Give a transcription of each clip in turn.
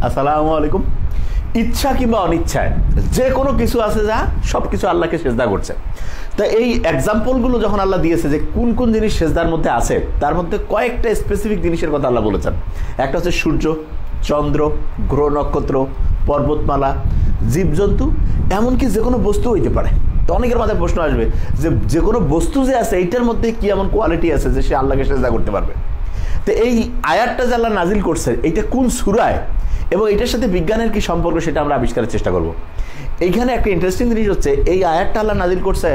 আসসালামু আলাইকুম। ইচ্ছা কিংবা অনিচ্ছায় যে কোনো কিছু আছে যা সব কিছু আল্লাহকে সেজদা করছে। তা এই এক্সাম্পলগুলো যখন আল্লাহ দিয়েছে যে কোন কোন জিনিস সেজদার মধ্যে আছে, তার মধ্যে কয়েকটা স্পেসিফিক জিনিসের কথা আল্লাহ বলেছেন। একটা হচ্ছে সূর্য, চন্দ্র, গ্রহ নক্ষত্র, পর্বতমালা, জীবজন্তু, এমনকি যে কোনো বস্তু হইতে পারে। তো অনেকের মাথায় প্রশ্ন আসবে যে যে কোনো বস্তু যে আছে এইটার মধ্যে কি এমন কোয়ালিটি আছে যে সে আল্লাহকে সেজদা করতে পারবে। তো এই আয়াতটা যে আল্লাহ নাজিল করছে এইটা কোন সূরায় এবং এটার সাথে বিজ্ঞানের কি সম্পর্ক সেটা আমরা আবিষ্কারের চেষ্টা করব। এইখানে একটা ইন্টারেস্টিং জিনিস হচ্ছে এই আয়াতটা আল্লাহ নাজিল করছে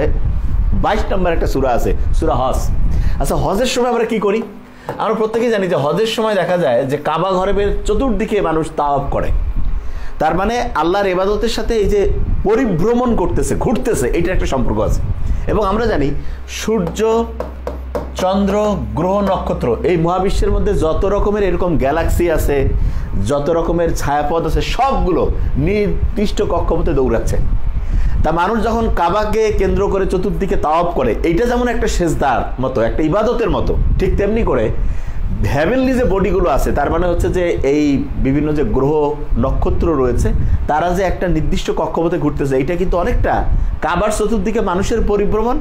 22 নম্বর একটা সূরা আছে, সূরা হজ। আচ্ছা, হজের সময় আমরা কি করি? আমরা প্রত্যেকেই জানি যে হজের সময় দেখা যায় যে কাবা ঘরের চতুর্দিকে মানুষ তাওয়াফ করে। তার মানে আল্লাহর ইবাদতের সাথে এই যে পরিভ্রমণ করতেছে, ঘুরতেছে, এটার একটা সম্পর্ক আছে। এবং আমরা জানি সূর্য, চন্দ্র, গ্রহ, নক্ষত্র, এই মহাবিশ্বের মধ্যে যত রকমের এরকম গ্যালাক্সি আছে, যত রকমের ছায়াপথ আছে, সবগুলো নির্দিষ্ট কক্ষপথে দৌড়াচ্ছে। তা মানুষ যখন কাবাকে কেন্দ্র করে চতুর্দিকে তাওয়াফ করে, এইটা যেমন একটা সেজদার মতো, একটা ইবাদতের মতো, ঠিক তেমনি করে হেভেনলি যে বডিগুলো আছে, তার মানে হচ্ছে যে এই বিভিন্ন যে গ্রহ নক্ষত্র রয়েছে তারা যে একটা নির্দিষ্ট কক্ষপথে ঘুরতেছে, এইটা কিন্তু অনেকটা কাবার চতুর্দিকে মানুষের পরিভ্রমণ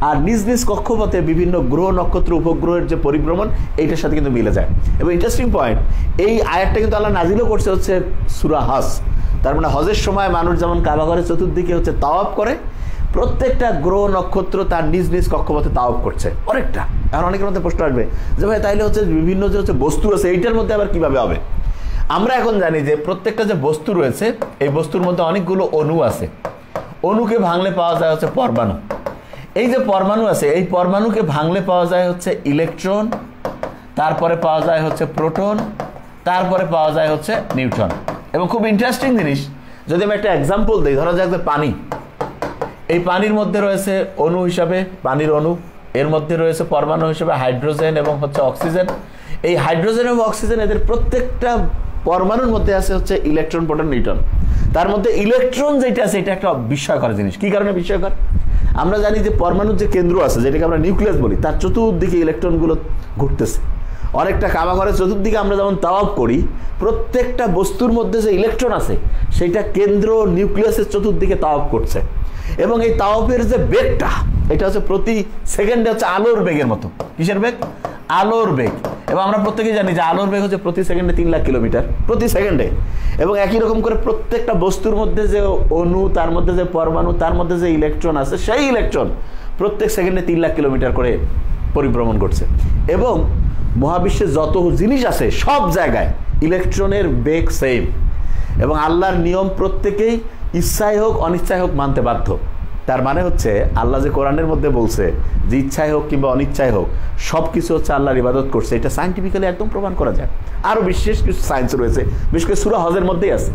আর নিজ নিজ কক্ষপথে বিভিন্ন গ্রহ নক্ষত্র উপগ্রহের যে পরিভ্রমণ, এইটার সাথে কিন্তু মিলে যায়। এবং ইন্টারেস্টিং পয়েন্ট, এই আয়াতটা কিন্তু আল্লাহ নাজিলও করছে হচ্ছে সূরা হজ। তার মানে হজের সময় মানুষ যেমন কাবা ঘরের চতুর্দিকে হচ্ছে তাওয়াফ করে, প্রত্যেকটা গ্রহ নক্ষত্র তার নিজ নিজ কক্ষপথে তাওয়াফ করছে অনেকটা। এখন অনেকের মধ্যে প্রশ্ন আসবে যে ভাই তাইলে হচ্ছে বিভিন্ন যে হচ্ছে বস্তু আছে এইটার মধ্যে আবার কিভাবে হবে? আমরা এখন জানি যে প্রত্যেকটা যে বস্তু রয়েছে এই বস্তুর মধ্যে অনেকগুলো অণু আছে। অণুকে ভাঙলে পাওয়া যায় হচ্ছে পরমাণু। এই যে পরমাণু আছে এই পরমাণুকে ভাঙলে পাওয়া যায় হচ্ছে ইলেকট্রন, তারপরে পাওয়া যায় হচ্ছে প্রোটন, তারপরে পাওয়া যায় হচ্ছে নিউট্রন। এবং খুব ইন্টারেস্টিং জিনিস, যদি আমি একটা এক্সাম্পল দিই, ধরা যাক যে পানি, এই পানির মধ্যে রয়েছে অণু হিসাবে পানির অণু, এর মধ্যে রয়েছে পরমাণু হিসেবে হাইড্রোজেন এবং হচ্ছে অক্সিজেন। এই হাইড্রোজেন এবং অক্সিজেন এদের প্রত্যেকটা পরমাণুর মধ্যে আছে হচ্ছে ইলেকট্রন, প্রোটন, নিউট্রন। তার মধ্যে ইলেকট্রন যেটা আছে এটা একটা বিস্ময়কর জিনিস। কি কারণে বিস্ময়কর? আমরা জানি যে পরমাণুর যে কেন্দ্র আছে, যেটাকে আমরা নিউক্লিয়াস বলি, তার চতুর্দিকে ইলেকট্রনগুলো ঘুরতেছে। অনেকটা কাবা ঘরের চতুর্দিকে আমরা যেমন তাওয়াফ করি, প্রত্যেকটা বস্তুর মধ্যে যে ইলেকট্রন আছে সেইটা কেন্দ্র নিউক্লিয়াসের চতুর্দিকে তাওয়াফ করছে। এবং এই তাওয়াফের যে বেগটা, এটা হচ্ছে প্রতি সেকেন্ডে হচ্ছে আলোর বেগের মতো। কিসের বেগ? আলোর বেগ। এবং আমরা প্রত্যেকেই জানি যে আলোর বেগ হচ্ছে প্রতি সেকেন্ডে 3 লাখ কিলোমিটার প্রতি সেকেন্ডে। এবং একই রকম করে প্রত্যেকটা বস্তুর মধ্যে যে অণু, তার মধ্যে যে পরমাণু, তার মধ্যে যে ইলেকট্রন আছে, সেই ইলেকট্রন প্রত্যেক সেকেন্ডে 3 লাখ কিলোমিটার করে পরিভ্রমণ করছে। এবং মহাবিশ্বে যত জিনিস আছে সব জায়গায় ইলেকট্রনের বেগ সেম। এবং আল্লাহর নিয়ম প্রত্যেকেই ইচ্ছায় হোক অনিচ্ছায় হোক মানতে বাধ্য। তার মানে হচ্ছে আল্লাহ যে কোরআনের মধ্যে বলছে যে ইচ্ছায় হোক কিংবা অনিচ্ছায় হোক সব কিছু হচ্ছে আল্লাহর ইবাদত করছে, এটা সায়েন্টিফিক্যালি একদম প্রমাণ করা যায়। আরও বিশেষ কিছু সায়েন্স রয়েছে, বিশেষ করে সূরা হজের মধ্যেই আছে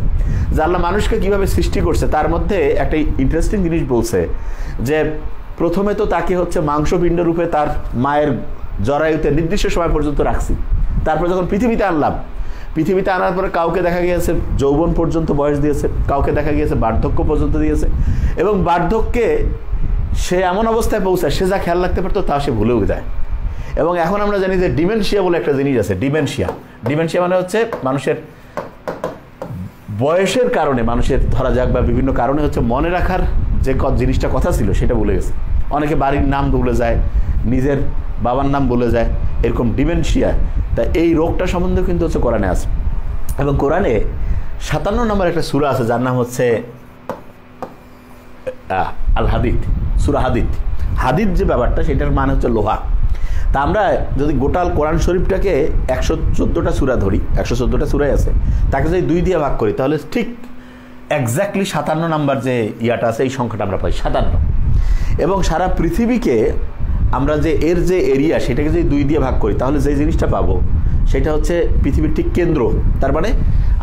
যে আল্লাহ মানুষকে কীভাবে সৃষ্টি করছে। তার মধ্যে একটা ইন্টারেস্টিং জিনিস বলছে যে প্রথমে তো তাকে হচ্ছে মাংসপিণ্ড রূপে তার মায়ের জরায়ুতে নির্দিষ্ট সময় পর্যন্ত রাখছি। তারপর যখন পৃথিবীতে আনলাম, পৃথিবীতে আনার পরে কাউকে দেখা গিয়েছে যৌবন পর্যন্ত বয়স দিয়েছে, কাউকে দেখা গিয়েছে বার্ধক্য পর্যন্ত দিয়েছে। এবং বার্ধক্যে সে এমন অবস্থায় পৌঁছায় সে যা খেয়াল রাখতে পারতো তা সে ভুলেও যায়। এবং এখন আমরা জানি যে ডিমেনশিয়া বলে একটা জিনিস আছে। ডিমেনশিয়া মানে হচ্ছে মানুষের বয়সের কারণে, মানুষের ধরা যাক বা বিভিন্ন কারণে হচ্ছে মনে রাখার যে জিনিসটা কথা ছিল সেটা ভুলে গেছে। অনেকে বাড়ির নাম ভুলে যায়, নিজের বাবার নাম ভুলে যায়, এরকম ডিমেনশিয়া। তা এই রোগটা সম্বন্ধেও কিন্তু হচ্ছে কোরআনে আছে। এবং কোরআনে 57 নম্বর একটা সূরা আছে যার নাম হচ্ছে আল হাদিদ, সূরা হাদিদ। হাদিদ যে ব্যাপারটা সেটার মানে হচ্ছে লোহা। তা আমরা যদি গোটাল কোরআন শরীফটাকে 114টা সূরা ধরি, 114টা সূরাই আছে, তাকে যদি 2 দিয়ে ভাগ করি তাহলে ঠিক এক্স্যাক্টলি 57 নম্বর যে ইয়াটা আছে এই সংখ্যাটা আমরা পাই 57। এবং সারা পৃথিবীকে আমরা যে এর যে এরিয়া সেটাকে যদি 2 দিয়ে ভাগ করি তাহলে যে জিনিসটা পাবো সেটা হচ্ছে পৃথিবীর ঠিক কেন্দ্র। তার মানে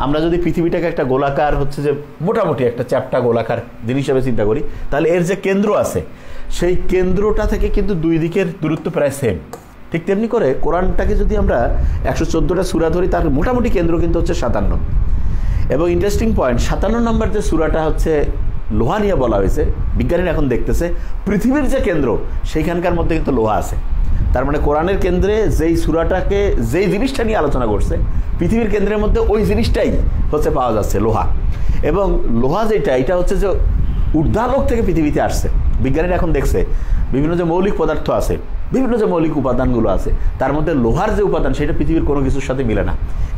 আমরা যদি পৃথিবীটাকে একটা গোলাকার হচ্ছে যে মোটামুটি একটা চ্যাপ্টা গোলাকার জিনিস হিসেবে চিন্তা করি, তাহলে এর যে কেন্দ্র আছে সেই কেন্দ্রটা থেকে কিন্তু 2 দিকের দূরত্ব প্রায় সেম। ঠিক তেমনি করে কোরআনটাকে যদি আমরা 114টা সূরা ধরি তার মোটামুটি কেন্দ্র কিন্তু হচ্ছে 57। এবং ইন্টারেস্টিং পয়েন্ট, 57 নম্বর যে সূরাটা হচ্ছে লোহা নিয়ে বলা হয়েছে, বিজ্ঞানীরা এখন দেখতেছে পৃথিবীর যে কেন্দ্র সেইখানকার মধ্যে কিন্তু লোহা আছে। তার মানে কোরআনের কেন্দ্রে যেই সূরাটাকে যেই জিনিসটা নিয়ে আলোচনা করছে পৃথিবীর কেন্দ্রের মধ্যে ওই জিনিসটাই হচ্ছে পাওয়া যাচ্ছে, লোহা। এবং লোহা যেটা, এটা হচ্ছে যে ঊর্ধ্বালোক থেকে পৃথিবীতে আসছে। বিজ্ঞানীরা এখন দেখছে বিভিন্ন যে মৌলিক পদার্থ আছে, বিভিন্ন যে মৌলিক উপাদানগুলো আছে, তার মধ্যে লোহার যে উপাদান সেটা পৃথিবীর কোনো কিছুর সাথে মিলে না।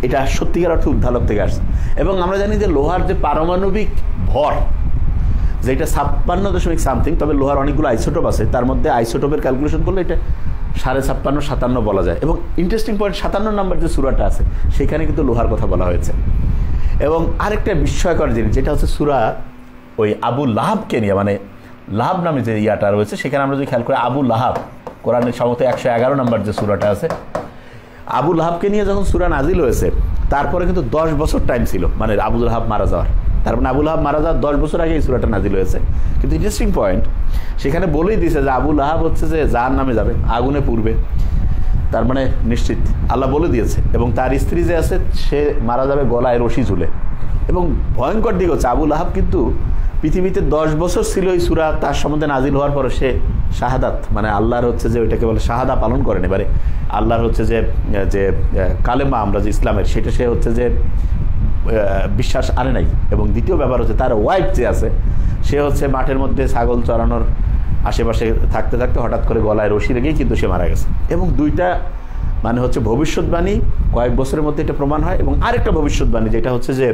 এটা সত্যিকার অর্থে ঊর্ধ্বালোক থেকে আসছে। এবং আমরা জানি যে লোহার যে পারমাণবিক ভর, যেটা 56.সামথিং, তবে লোহার অনেকগুলো আইসোটোপ আছে, তার মধ্যে আইসোটোপের ক্যালকুলেশন করলে এটা 56.5 57 বলা যায়। এবং ইন্টারেস্টিং পয়েন্ট, 57 নম্বর যে সূরাটা আছে সেখানে কিন্তু লোহার কথা বলা হয়েছে। এবং আরেকটা বিস্ময়কর জিনিস, যেটা হচ্ছে সূরা ওই আবু লাহাবকে নিয়ে, মানে লাহাব নামে যে ইয়াটা রয়েছে, সেখানে আমরা যদি খেয়াল করি আবু লাহাব, কোরআনের সম্ভবত 111 নম্বর যে সূরাটা আছে, আবু লাহাবকে নিয়ে যখন সূরা নাজিল হয়েছে তারপরে কিন্তু 10 বছর টাইম ছিল, মানে আবু লাহাব মারা যাওয়ার। তার মানে আবু লাহাব মারা যাওয়ার 10 বছর আগে এই সূরাটা নাজিল হয়েছে। কিন্তু ইন্টারেস্টিং পয়েন্ট, সেখানে বলেই দিয়েছে যে আবু লাহাব হচ্ছে যে জাহান্নামে যাবে, আগুনে পুড়বে। তার মানে নিশ্চিত আল্লাহ বলে দিয়েছে। এবং তার স্ত্রী যে আছে সে মারা যাবে গলায় রশি ঝুলে। এবং ভয়ঙ্কর দিক হচ্ছে আবু লাহাব কিন্তু পৃথিবীতে 10 বছর ছিল এই সূরা তার সম্বন্ধে নাজিল হওয়ার পরে সে শাহাদাত, মানে আল্লাহর হচ্ছে যে ওইটাকে বলে শাহাদা পালন করেন। এবারে আল্লাহর হচ্ছে যে যে কালেমা আমরা যে ইসলামের, সেটা সে হচ্ছে যে বিশ্বাস আনে নাই। এবং দ্বিতীয় ব্যাপার হচ্ছে তার ওয়াইফ যে আছে সে হচ্ছে মাঠের মধ্যে ছাগল চড়ানোর আশেপাশে থাকতে থাকতে হঠাৎ করে গলায় রশি লেগেই কিন্তু সে মারা গেছে। এবং দুইটা মানে হচ্ছে ভবিষ্যৎবাণী কয়েক বছরের মধ্যে এটা প্রমাণ হয়। এবং আরেকটা ভবিষ্যৎবাণী যেটা হচ্ছে যে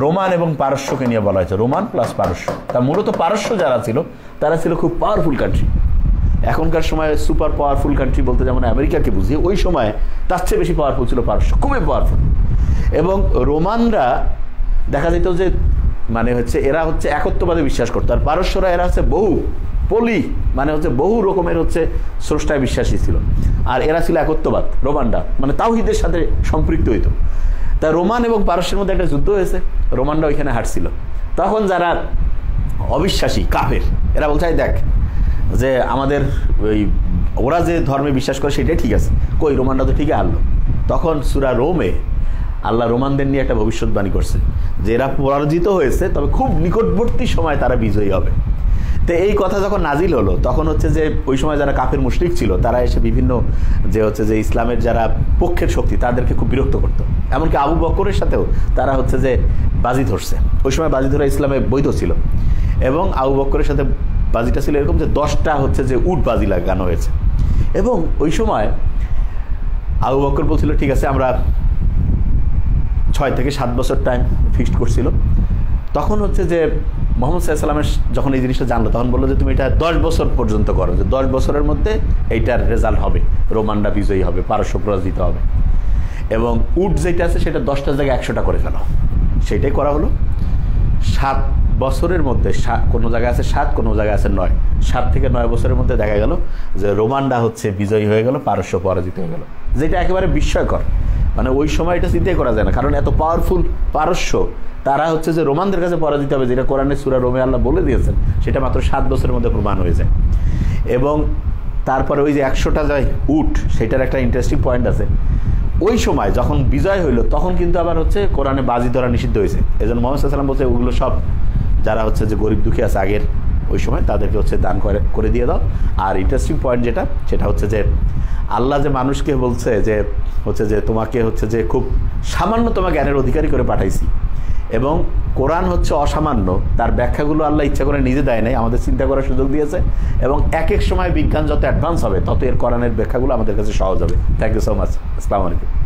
রোমান এবং পারস্যকে নিয়ে বলা হয়েছে, রোমান প্লাস পারস্য। তা মূলত পারস্য যারা ছিল তারা ছিল খুব পাওয়ারফুল কান্ট্রি। এখনকার সময় সুপার পাওয়ারফুল কান্ট্রি বলতে যেমন আমেরিকাকে বুঝিয়ে, ওই সময় তার চেয়ে বেশি পাওয়ারফুল ছিল পারস্য, খুবই পাওয়ারফুল। এবং রোমানরা দেখা যেত যে মানে হচ্ছে এরা হচ্ছে একত্ববাদে বিশ্বাস করতো, আর পারস্যরা এরা হচ্ছে মানে হচ্ছে বহু রকমের হচ্ছে স্রষ্টায় বিশ্বাসী ছিল। আর এরা ছিল একত্ববাদ, রোমানরা মানে তাওহীদের সাথে সম্পৃক্ত হইতো। তা রোমান এবং পারস্যের মধ্যে একটা যুদ্ধ হয়েছে, রোমানরা ওইখানে হারছিল। তখন যারা অবিশ্বাসী কাফের, এরা বলছে দেখ যে আমাদের ওই ওরা যে ধর্মে বিশ্বাস করে সেটাই ঠিক আছে, কই রোমানরা তো ঠিকই হারলো। তখন সূরা রোমে আল্লাহ রোমানদের নিয়ে একটা ভবিষ্যৎবাণী করছে যে এরা পরাজিত হয়েছে, তবে খুব নিকটবর্তী সময় তারা বিজয়ী হবে। তো এই কথা যখন নাজিল হলো তখন হচ্ছে যে ওই সময় যারা কাফের মুশরিক ছিল তারা এসে বিভিন্ন যে হচ্ছে যে ইসলামের যারা পক্ষের শক্তি তাদেরকে খুব বিরক্ত করতো। এমনকি আবু বকরের সাথেও তারা হচ্ছে যে বাজি ধরছে। ওই সময় বাজি ধরা ইসলামে বৈধ ছিল। এবং আবু বকরের সাথে বাজিটা ছিল এরকম যে 10টা হচ্ছে যে উট বাজি লাগানো হয়েছে। এবং ওই সময় আবু বকর বলছিল ঠিক আছে আমরা 6 থেকে 7 বছর টাইম ফিক্সড করছিল। তখন হচ্ছে যে মুহাম্মদ সাল্লাল্লাহু আলাইহি ওয়াসাল্লামের যখন এই জিনিসটা জানলো তখন বললো যে তুমি এটা 10 বছর পর্যন্ত করো, যে 10 বছরের মধ্যে এইটার রেজাল্ট হবে, রোমানরা বিজয়ী হবে, পারস্য পরাজিত হবে। এবং উট যেটা আছে সেটা 10টার জায়গায় 100টা করে ফেলো। সেটাই করা হলো। 7 বছরের মধ্যে, কোনো জায়গায় আছে 7, কোনো জায়গায় আছে 9, 7 থেকে 9 বছরের মধ্যে দেখা গেল যে রোমানরা হচ্ছে বিজয়ী হয়ে গেল, পারস্য পরাজিত হয়ে গেল। যেটা একেবারে বিস্ময়কর, মানে ওই সময় এটা চিন্তাই করা যায় না। কারণ এত পাওয়ারফুল পারস্য, তারা হচ্ছে যে রোমানদের কাছে পরাজিত হবে, যেটা কোরআনের সূরা রোমে আল্লাহ বলে দিয়েছেন, সেটা মাত্র 7 বছরের মধ্যে প্রমাণ হয়ে যায়। এবং তারপরে ওই যে 100টা যায় উট, সেটার একটা ইন্টারেস্টিং পয়েন্ট আছে। ওই সময় যখন বিজয় হইল তখন কিন্তু আবার হচ্ছে কোরআনে বাজি ধরা নিষিদ্ধ হয়েছে। এই জন্য মুহাম্মদ সাল্লাল্লাহু আলাইহি ওয়াসাল্লাম বলছে ওগুলো সব যারা হচ্ছে যে গরিব দুঃখী আছে আগের ওই সময় তাদেরকে হচ্ছে দান করে দিয়ে দাও। আর ইন্টারেস্টিং পয়েন্ট যেটা, সেটা হচ্ছে যে আল্লাহ যে মানুষকে বলছে যে হচ্ছে যে তোমাকে হচ্ছে যে খুব সামান্যতম জ্ঞানের অধিকারী করে পাঠাইছি। এবং কোরআন হচ্ছে অসামান্য, তার ব্যাখ্যাগুলো আল্লাহ ইচ্ছা করে নিজে দেয় নাই, আমাদের চিন্তা করার সুযোগ দিয়েছে। এবং এক এক সময় বিজ্ঞান যত অ্যাডভান্স হবে তত এর কোরআনের ব্যাখ্যাগুলো আমাদের কাছে সহজ হবে। Thank you so much. আসসালামু আলাইকুম।